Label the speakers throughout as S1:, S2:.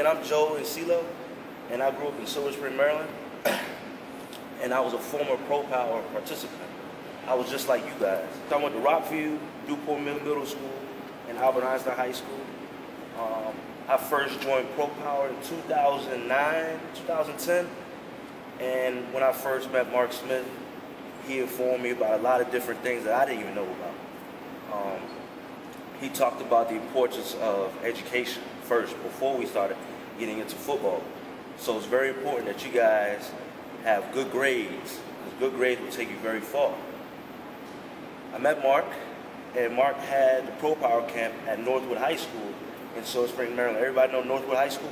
S1: And I'm Joe Insilo, and I grew up in Silver Spring, Maryland, and I was a former Pro Power participant. I was just like you guys. I went to Rockview, Newport Middle School, and Albert Einstein High School. I first joined Pro Power in 2009, 2010, and when I first met Mark Smith, he informed me about a lot of different things that I didn't even know about. He talked about the importance of education first before we started getting into football. So it's very important that you guys have good grades, because good grades will take you very far. I met Mark, and Mark had the Pro Power camp at Northwood High School in Silver Spring, Maryland. Everybody know Northwood High School?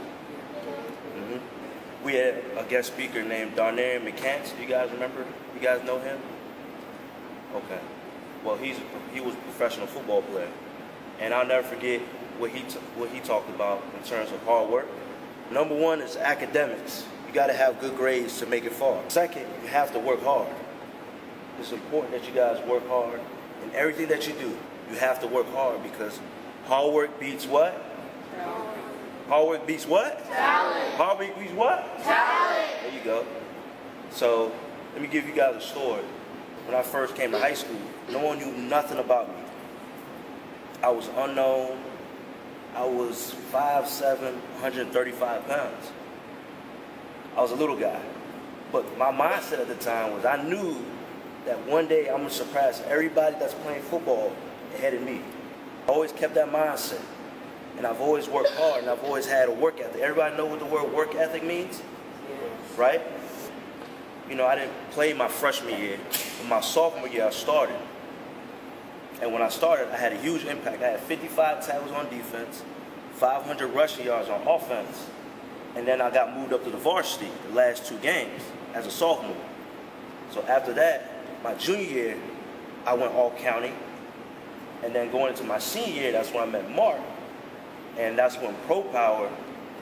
S1: We had a guest speaker named Darnarian McCants. Do you guys remember? You guys know him? Okay. Well, he was a professional football player. And I'll never forget what he talked about in terms of hard work. Number one is academics. You got to have good grades to make it far. Second, you have to work hard. It's important that you guys work hard in everything that you do. You have to work hard because hard work beats what?
S2: Talent.
S1: Hard work beats what?
S2: Talent.
S1: Hard work beats what?
S2: Talent.
S1: There you go. So let me give you guys a story. When I first came to high school, no one knew nothing about me. I was unknown. I was 5'7", 135 pounds. I was a little guy. But my mindset at the time was I knew that one day I'm going to surpass everybody that's playing football ahead of me. I always kept that mindset. And I've always worked hard, and I've always had a work ethic. Everybody know what the word work ethic means?
S2: Yes.
S1: Right? You know, I didn't play my freshman year, but my sophomore year I started. And when I started, I had a huge impact. I had 55 tackles on defense, 500 rushing yards on offense, and then I got moved up to the varsity the last 2 games as a sophomore. So after that, my junior year, I went all county, and then going into my senior year, that's when I met Mark, and that's when Pro Power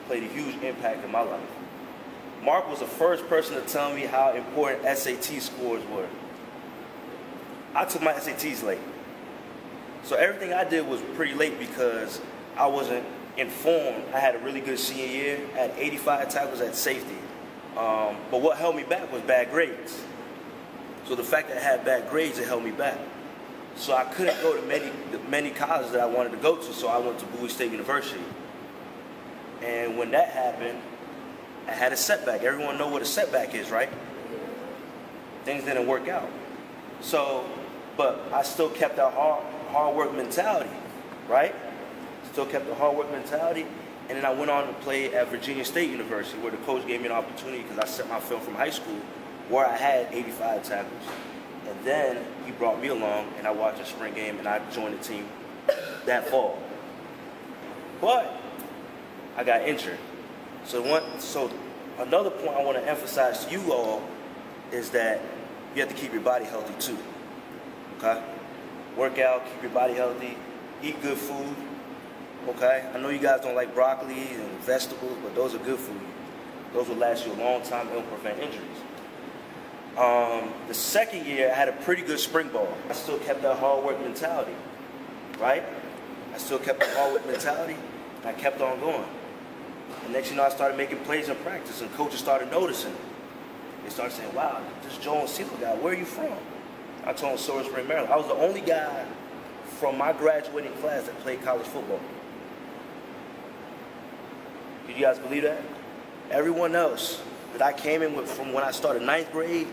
S1: played a huge impact in my life. Mark was the first person to tell me how important SAT scores were. I took my SATs late. So everything I did was pretty late because I wasn't informed. I had a really good senior year. I had 85 tackles at safety. But what held me back was bad grades. So the fact that I had bad grades, it held me back. So I couldn't go to many colleges that I wanted to go to, so I went to Bowie State University. And when that happened, I had a setback. Everyone know what a setback is, right? Things didn't work out. So, but I still kept that hard work mentality, right? Still kept the hard work mentality. And then I went on to play at Virginia State University, where the coach gave me an opportunity because I set my film from high school where I had 85 tackles. And then he brought me along, and I watched a spring game, and I joined the team that fall. But I got injured. So another point I want to emphasize to you all is that you have to keep your body healthy too. Okay? Work out, keep your body healthy, eat good food. Okay? I know you guys don't like broccoli and vegetables, but those are good food. Those will last you a long time and will prevent injuries. The second year, I had a pretty good spring ball. I still kept that hard work mentality, right? I still kept that hard work mentality, and I kept on going. And next, I started making plays in practice, and coaches started noticing. They started saying, wow, this Joe Insilo guy, where are you from? I told them Silver Spring, Maryland. I was the only guy from my graduating class that played college football. Could you guys believe that? Everyone else that I came in with from when I started 9th grade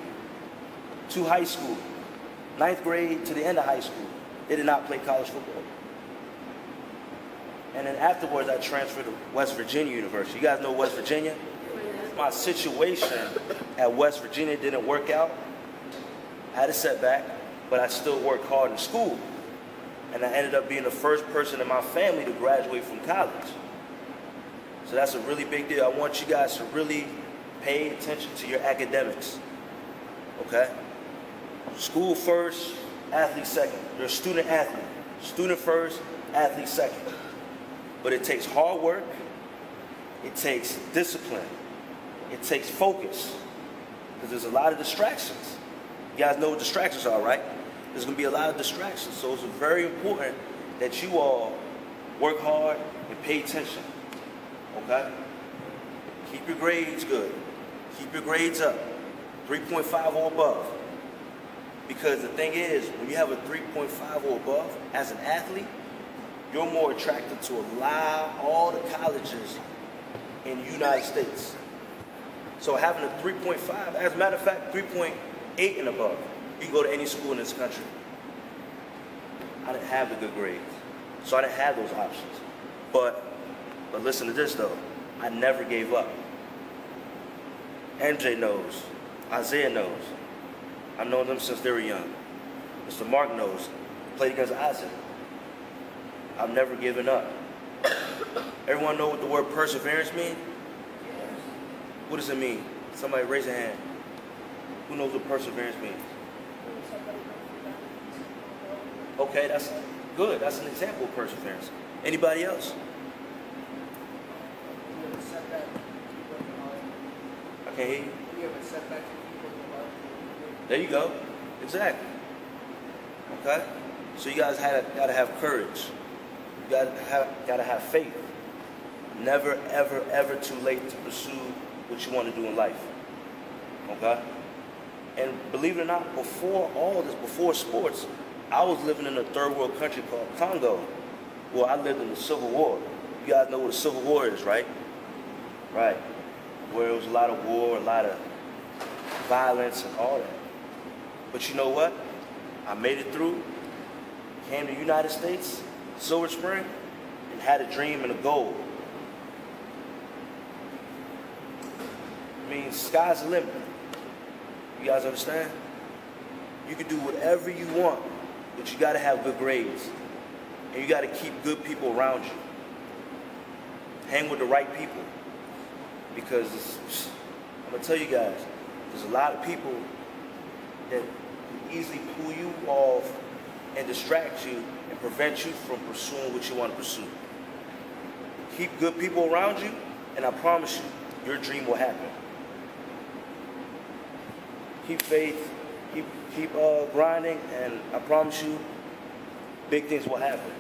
S1: to high school, 9th grade to the end of high school, they did not play college football. And then afterwards, I transferred to West Virginia University. You guys know West Virginia? My situation at West Virginia didn't work out. I had a setback, but I still worked hard in school. And I ended up being the first person in my family to graduate from college. So that's a really big deal. I want you guys to really pay attention to your academics, okay? School first, athlete second. You're a student athlete. Student first, athlete second. But it takes hard work, it takes discipline, it takes focus, because there's a lot of distractions. You guys know what distractions are, right? There's going to be a lot of distractions, so it's very important that you all work hard and pay attention, okay? Keep your grades good. Keep your grades up. 3.5 or above. Because the thing is, when you have a 3.5 or above, as an athlete, you're more attracted to all the colleges in the United States. So having a 3.5, as a matter of fact, 3.8 and above, you can go to any school in this country. I didn't have the good grades, so I didn't have those options. But listen to this though, I never gave up. MJ knows, Isaiah knows. I've known them since they were young. Mr. Mark knows, played against Isaac. I've never given up. Everyone know what the word perseverance means? What does it mean? Somebody raise a hand. Who knows what perseverance means? Okay, that's good. That's an example of perseverance. Anybody else? I can't hear you. There you go. Exactly. Okay? So you guys gotta have courage. You gotta have faith. Never, ever, ever too late to pursue what you want to do in life. Okay? And believe it or not, before all this, before sports, I was living in a third world country called Congo. Well, I lived in the Civil War. You guys know what a Civil War is, right? Right. Where it was a lot of war, a lot of violence and all that. But you know what? I made it through, came to the United States, Silver Spring, and had a dream and a goal. I mean, sky's the limit. You guys understand? You can do whatever you want, but you gotta have good grades. And you gotta keep good people around you. Hang with the right people. Because I'm gonna tell you guys, there's a lot of people that can easily pull you off and distract you and prevent you from pursuing what you want to pursue. Keep good people around you, and I promise you, your dream will happen. Keep faith, keep grinding, and I promise you, big things will happen.